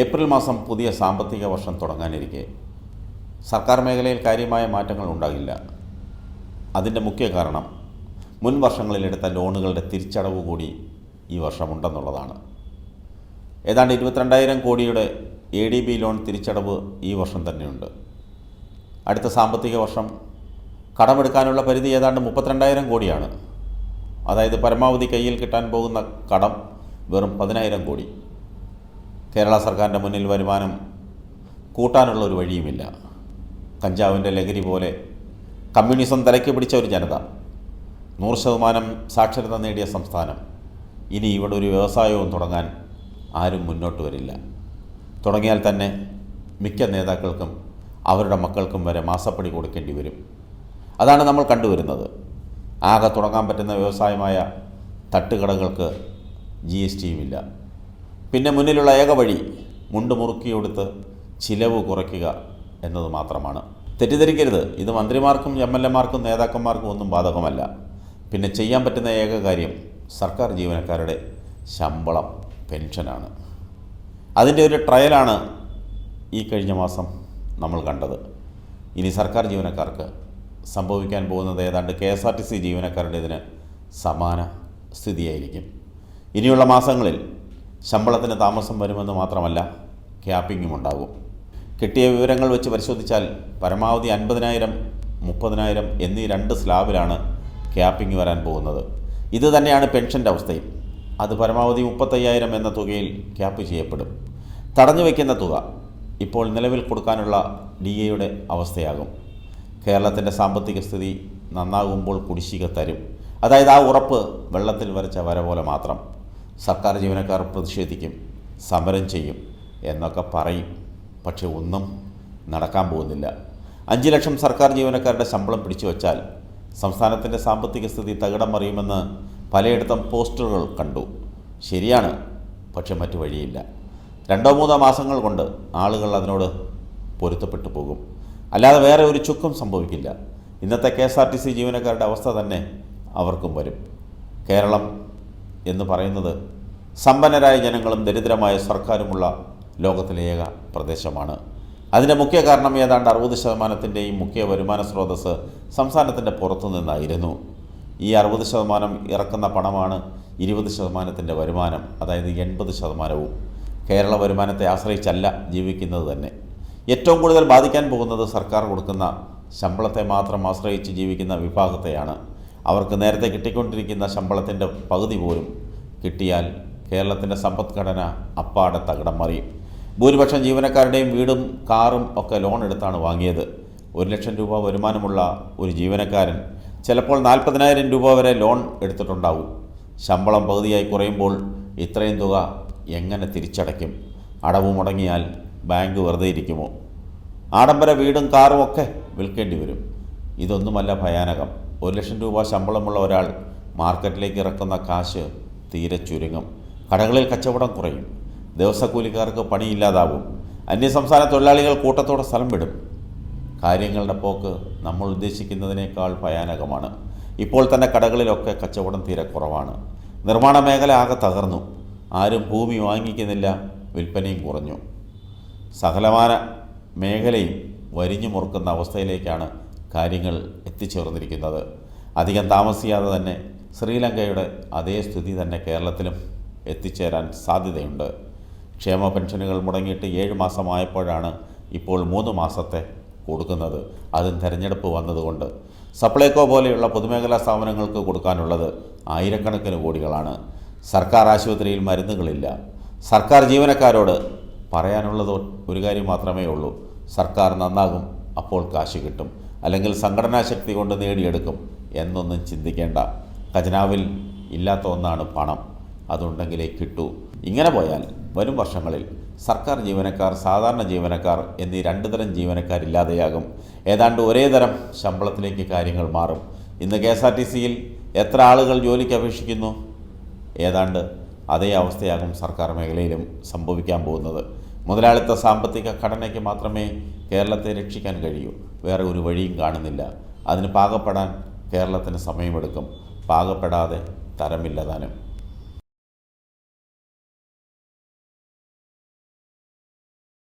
April മാസം പുതിയ സാമ്പത്തിക വർഷം തുടങ്ങാനിരിക്കെ സർക്കാർ മേഖലയിൽ കാര്യമായ മാറ്റങ്ങൾ ഉണ്ടാകില്ല. അതിൻ്റെ മുഖ്യ കാരണം മുൻ വർഷങ്ങളിലെടുത്ത ലോണുകളുടെ തിരിച്ചടവ് കൂടി ഈ വർഷമുണ്ടെന്നുള്ളതാണ്. ഏതാണ്ട് 22,000 കോടിയുടെ ADB ലോൺ തിരിച്ചടവ് ഈ വർഷം തന്നെയുണ്ട്. അടുത്ത സാമ്പത്തിക വർഷം കടമെടുക്കാനുള്ള പരിധി ഏതാണ്ട് 32,000 കോടിയാണ്. അതായത് പരമാവധി കയ്യിൽ കിട്ടാൻ പോകുന്ന കടം വെറും 10,000 കോടി. കേരള സർക്കാരിൻ്റെ മുന്നിൽ വരുമാനം കൂട്ടാനുള്ള ഒരു വഴിയുമില്ല. കഞ്ചാവിൻ്റെ ലഹരി പോലെ കമ്മ്യൂണിസം തലയ്ക്ക് പിടിച്ച ഒരു ജനത, 100% സാക്ഷരത നേടിയ സംസ്ഥാനം. ഇനി ഇവിടെ ഒരു വ്യവസായവും തുടങ്ങാൻ ആരും മുന്നോട്ട് വരില്ല. തുടങ്ങിയാൽ തന്നെ മിക്ക നേതാക്കൾക്കും അവരുടെ മക്കൾക്കും വരെ മാസപ്പടി കൊടുക്കേണ്ടി വരും. അതാണ് നമ്മൾ കണ്ടുവരുന്നത്. ആകെ തുടങ്ങാൻ പറ്റുന്ന വ്യവസായമായ തട്ടുകടകൾക്ക് GSTയുമില്ല. പിന്നെ മുന്നിലുള്ള ഏക വഴി മുണ്ട് മുറുക്കിയെടുത്ത് ചിലവ് കുറയ്ക്കുക എന്നത് മാത്രമാണ്. തെറ്റിദ്ധരിക്കരുത്, ഇത് മന്ത്രിമാർക്കും MLAമാർക്കും നേതാക്കന്മാർക്കും ഒന്നും ബാധകമല്ല. പിന്നെ ചെയ്യാൻ പറ്റുന്ന ഏക കാര്യം സർക്കാർ ജീവനക്കാരുടെ ശമ്പളം, പെൻഷനാണ്. അതിൻ്റെ ഒരു ട്രയലാണ് ഈ കഴിഞ്ഞ മാസം നമ്മൾ കണ്ടത്. ഇനി സർക്കാർ ജീവനക്കാർക്ക് സംഭവിക്കാൻ പോകുന്നത് ഏതാണ്ട് KSRTC ജീവനക്കാരുടേതിന് സമാന സ്ഥിതിയായിരിക്കും. ഇനിയുള്ള മാസങ്ങളിൽ ശമ്പളത്തിന് താമസം വരുമെന്ന് മാത്രമല്ല, ക്യാപ്പിങ്ങും ഉണ്ടാകും. കിട്ടിയ വിവരങ്ങൾ വെച്ച് പരിശോധിച്ചാൽ പരമാവധി 50,000, 30,000 എന്നീ 2 സ്ലാബിലാണ് ക്യാപ്പിംഗ് വരാൻ പോകുന്നത്. ഇത് തന്നെയാണ് പെൻഷൻ്റെ അവസ്ഥയും. അത് പരമാവധി 35,000 എന്ന തുകയിൽ ക്യാപ്പ് ചെയ്യപ്പെടും. തടഞ്ഞു വയ്ക്കുന്ന തുക ഇപ്പോൾ നിലവിൽ കൊടുക്കാനുള്ള DAയുടെ അവസ്ഥയാകും. കേരളത്തിൻ്റെ സാമ്പത്തിക സ്ഥിതി നന്നാകുമ്പോൾ കുടിശ്ശിക തരും. അതായത് ആ ഉറപ്പ് വെള്ളത്തിൽ വരച്ച വര പോലെ മാത്രം. സർക്കാർ ജീവനക്കാർ പ്രതിഷേധിക്കും, സമരം ചെയ്യും എന്നൊക്കെ പറയും. പക്ഷെ ഒന്നും നടക്കാൻ പോകുന്നില്ല. 5 ലക്ഷം സർക്കാർ ജീവനക്കാരുടെ ശമ്പളം പിടിച്ചു വച്ചാൽ സംസ്ഥാനത്തിൻ്റെ സാമ്പത്തിക സ്ഥിതി തകിടം മറിയുമെന്ന് പലയിടത്തും പോസ്റ്ററുകൾ കണ്ടു. ശരിയാണ്, പക്ഷെ മറ്റു വഴിയില്ല. 2-3 മാസങ്ങൾ കൊണ്ട് ആളുകൾ അതിനോട് പൊരുത്തപ്പെട്ടു പോകും. അല്ലാതെ വേറെ ഒരു ചുക്കും സംഭവിക്കില്ല. ഇന്നത്തെ KSRTC ജീവനക്കാരുടെ അവസ്ഥ തന്നെ അവർക്കും വരും. കേരളം എന്ന് പറയുന്നത് സമ്പന്നരായ ജനങ്ങളും ദരിദ്രമായ സർക്കാരുമുള്ള ലോകത്തിലെ ഏക പ്രദേശമാണ്. അതിൻ്റെ മുഖ്യ കാരണം ഏതാണ്ട് 60%ൻ്റെയും മുഖ്യ വരുമാന സ്രോതസ്സ് സംസ്ഥാനത്തിൻ്റെ പുറത്തു നിന്നായിരുന്നു. ഈ 60% ഇറക്കുന്ന പണമാണ് 20%ത്തിൻ്റെ വരുമാനം, അതായത് 80%വും കേരള വരുമാനത്തെ ആശ്രയിച്ചല്ല ജീവിക്കുന്നത് തന്നെ. ഏറ്റവും കൂടുതൽ ബാധിക്കാൻ പോകുന്നത് സർക്കാർ കൊടുക്കുന്ന ശമ്പളത്തെ മാത്രം ആശ്രയിച്ച് ജീവിക്കുന്ന വിഭാഗത്തെയാണ്. അവർക്ക് നേരത്തെ കിട്ടിക്കൊണ്ടിരിക്കുന്ന ശമ്പളത്തിൻ്റെ പകുതി പോലും കിട്ടിയാൽ കേരളത്തിൻ്റെ സമ്പദ്ഘടന അപ്പാടെ തകിടം മറിയും. ഭൂരിപക്ഷം ജീവനക്കാരുടെയും വീടും കാറും ഒക്കെ ലോൺ എടുത്താണ് വാങ്ങിയത്. 1 ലക്ഷം രൂപ വരുമാനമുള്ള ഒരു ജീവനക്കാരൻ ചിലപ്പോൾ 40,000 രൂപ വരെ ലോൺ എടുത്തിട്ടുണ്ടാവും. ശമ്പളം പകുതിയായി കുറയുമ്പോൾ ഇത്രയും തുക എങ്ങനെ തിരിച്ചടയ്ക്കും? അടവ് മുടങ്ങിയാൽ ബാങ്ക് വെറുതെ ഇരിക്കുമോ? ആഡംബര വീടും കാറും ഒക്കെ വിൽക്കേണ്ടി വരും. ഇതൊന്നുമല്ല ഭയാനകം. 1 ലക്ഷം രൂപ ശമ്പളമുള്ള ഒരാൾ മാർക്കറ്റിലേക്ക് ഇറക്കുന്ന കാശ് തീരെ ചുരുങ്ങും. കടകളിൽ കച്ചവടം കുറയും. ദിവസക്കൂലിക്കാർക്ക് പണിയില്ലാതാവും. അന്യസംസ്ഥാന തൊഴിലാളികൾ കൂട്ടത്തോടെ സ്ഥലം വിടും. കാര്യങ്ങളുടെ പോക്ക് നമ്മൾ ഉദ്ദേശിക്കുന്നതിനേക്കാൾ ഭയാനകമാണ്. ഇപ്പോൾ തന്നെ കടകളിലൊക്കെ കച്ചവടം തീരെ കുറവാണ്. നിർമ്മാണ മേഖല ആകെ തകർന്നു. ആരും ഭൂമി വാങ്ങിക്കുന്നില്ല, വിൽപ്പനയും കുറഞ്ഞു. സകലമാന മേഖലയും വരിഞ്ഞു മുറുക്കുന്ന അവസ്ഥയിലേക്കാണ് കാര്യങ്ങൾ എത്തിച്ചേർന്നിരിക്കുന്നത്. അധികം താമസിയാതെ തന്നെ ശ്രീലങ്കയുടെ അതേ സ്ഥിതി തന്നെ കേരളത്തിലും എത്തിച്ചേരാൻ സാധ്യതയുണ്ട്. ക്ഷേമ പെൻഷനുകൾ മുടങ്ങിയിട്ട് 7 മാസമായപ്പോഴാണ് ഇപ്പോൾ 3 മാസത്തെ കൊടുക്കുന്നത്. അതും തെരഞ്ഞെടുപ്പ് വന്നതുകൊണ്ട്. സപ്ലൈകോ പോലെയുള്ള പൊതുമേഖലാ സ്ഥാപനങ്ങൾക്ക് കൊടുക്കാനുള്ളത് ആയിരക്കണക്കിന് കോടികളാണ്. സർക്കാർ ആശുപത്രിയിൽ മരുന്നുകളില്ല. സർക്കാർ ജീവനക്കാരോട് പറയാനുള്ളത് ഒരു കാര്യം മാത്രമേ ഉള്ളൂ: സർക്കാർ നന്നാകും, അപ്പോൾ കാശ് കിട്ടും. അല്ലെങ്കിൽ സംഘടനാ ശക്തി കൊണ്ട് നേടിയെടുക്കും എന്നൊന്നും ചിന്തിക്കേണ്ട. ഖജനാവിൽ ഇല്ലാത്ത ഒന്നാണ് പണം. അതുണ്ടെങ്കിലേ കിട്ടൂ. ഇങ്ങനെ പോയാൽ വരും വർഷങ്ങളിൽ സർക്കാർ ജീവനക്കാർ, സാധാരണ ജീവനക്കാർ എന്നീ 2 തരം ജീവനക്കാരില്ലാതെയാകും. ഏതാണ്ട് ഒരേ തരം ശമ്പളത്തിലേക്ക് കാര്യങ്ങൾ മാറും. ഇന്ന് KSRTCയിൽ എത്ര ആളുകൾ ജോലിക്ക് അപേക്ഷിക്കുന്നു? ഏതാണ്ട് അതേ അവസ്ഥയാകും സർക്കാർ മേഖലയിലും സംഭവിക്കാൻ പോകുന്നത്. മുതലാളിത്ത സാമ്പത്തിക ഘടനയ്ക്ക് മാത്രമേ കേരളത്തെ രക്ഷിക്കാൻ കഴിയൂ. വേറെ ഒരു വഴിയും കാണുന്നില്ല. അതിന് പാകപ്പെടാൻ കേരളത്തിന് സമയമെടുക്കും. പാകപ്പെടാതെ തരമില്ല താനും.